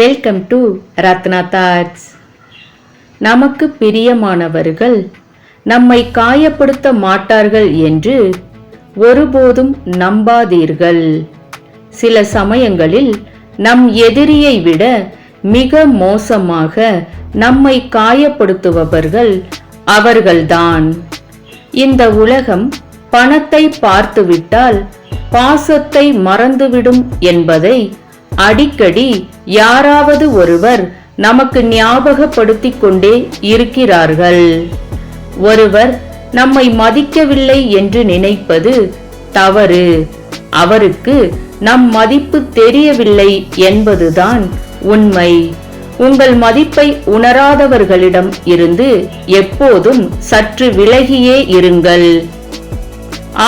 Welcome to Ratna thoughts. நமக்கு பிரியமானவர்கள் நம்மை காயப்படுத்த மாட்டார்கள் என்று ஒருபோதும் நம்பாதீர்கள். சில சமயங்களில் நம் எதிரியை விட மிக மோசமாக நம்மை காயப்படுத்துபவர்கள் அவர்கள்தான். இந்த உலகம் பணத்தை பார்த்துவிட்டால் பாசத்தை மறந்துவிடும் என்பதை அடிக்கடி யாராவது ஒருவர் நமக்கு ஞாபகப்படுத்திக் கொண்டே இருக்கிறார்கள். ஒருவர் நம்மை மதிக்கவில்லை என்று நினைப்பது தவறு. அவருக்கு நம் மதிப்பு தெரியவில்லை என்பதுதான் உண்மை. உங்கள் மதிப்பை உணராதவர்களிடம் இருந்து எப்போதும் சற்று விலகியே இருங்கள்.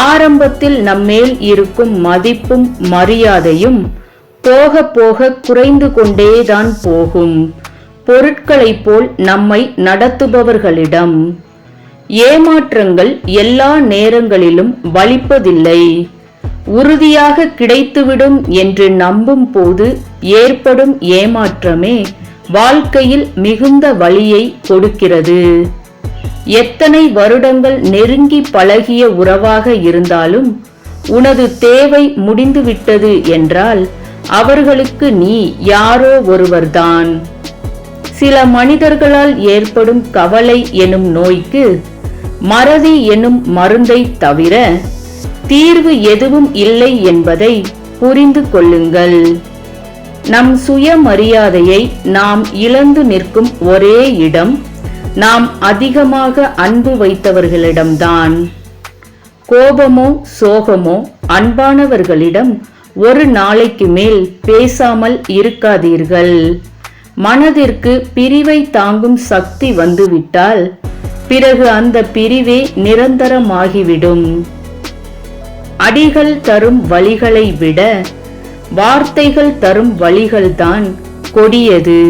ஆரம்பத்தில் நம்மேல் இருக்கும் மதிப்பும் மரியாதையும் போக போக குறைந்து கொண்டேதான் போகும். பொருட்களைப் போல் நம்மை நடத்துபவர்களிடம் ஏமாற்றங்கள் எல்லா நேரங்களிலும் வலிப்பதில்லை. உறுதியாக கிடைத்துவிடும் என்று நம்பும் போது ஏற்படும் ஏமாற்றமே வாழ்க்கையில் மிகுந்த வலியை கொடுக்கிறது. எத்தனை வருடங்கள் நெருங்கி பழகிய உறவாக இருந்தாலும் உனது தேவை முடிந்துவிட்டது என்றால் அவர்களுக்கு நீ யாரோ ஒருவர்தான். சில மனிதர்களால் ஏற்படும் கவலை எனும் நோய்க்கு மறதி எனும் மருந்தை தவிர தீர்வு எதுவும் இல்லை என்பதை புரிந்து கொள்ளுங்கள். நம் சுயமரியாதையை நாம் இழந்து நிற்கும் ஒரே இடம் நாம் அதிகமாக அன்பு வைத்தவர்களிடம்தான். கோபமோ சோகமோ அன்பானவர்களிடம் ஒரு நாளைக்கு மேல் பேசாமல் இருக்காதீர்கள். மனதிற்கு பிரிவை தாங்கும் சக்தி வந்துவிட்டால் பிறகு அந்த பிரிவே நிரந்தரமாகிவிடும். அடிகள் தரும் வலிகளை விட வார்த்தைகள் தரும் வலிகள்தான் கொடியது.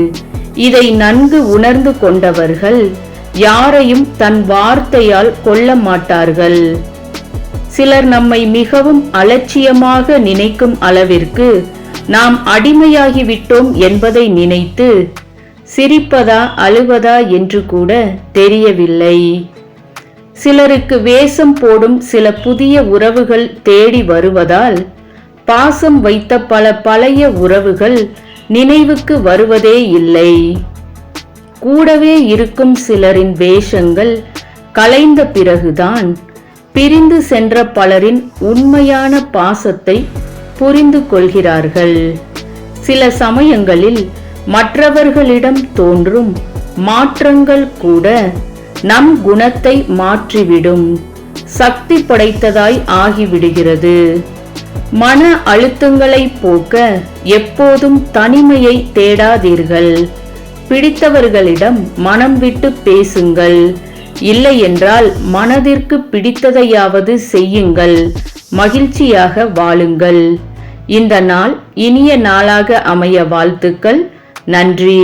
இதை நன்கு உணர்ந்து கொண்டவர்கள் யாரையும் தன் வார்த்தையால் கொல்ல மாட்டார்கள். சிலர் நம்மை மிகவும் அலட்சியமாக நினைக்கும் அளவிற்கு நாம் அடிமையாகிவிட்டோம் என்பதை நினைத்து சிரிப்பதா அழுவதா என்று கூட தெரியவில்லை. சிலருக்கு வேஷம் போடும் சில புதிய உறவுகள் தேடி வருவதால் பாசம் வைத்த பல பழைய உறவுகள் நினைவுக்கு வருவதே இல்லை. கூடவே இருக்கும் சிலரின் வேஷங்கள் கலைந்த பிறகுதான் பிரிந்து சென்ற பலரின் உண்மையான பாசத்தை புரிந்து கொள்கிறார்கள். சில சமயங்களில் மற்றவர்களிடம் தோன்றும் மாற்றங்கள் கூட நம் குணத்தை மாற்றிவிடும் சக்தி படைத்ததாய் ஆகிவிடுகிறது. மன அழுத்தங்களை போக்க எப்போதும் தனிமையை தேடாதீர்கள். பிடித்தவர்களிடம் மனம் விட்டு பேசுங்கள். இல்லை என்றால் மனதிற்கு பிடித்ததையாவது செய்யுங்கள். மகிழ்ச்சியாக வாழுங்கள். இந்த நாள் இனிய நாளாக அமைய வாழ்த்துக்கள். நன்றி.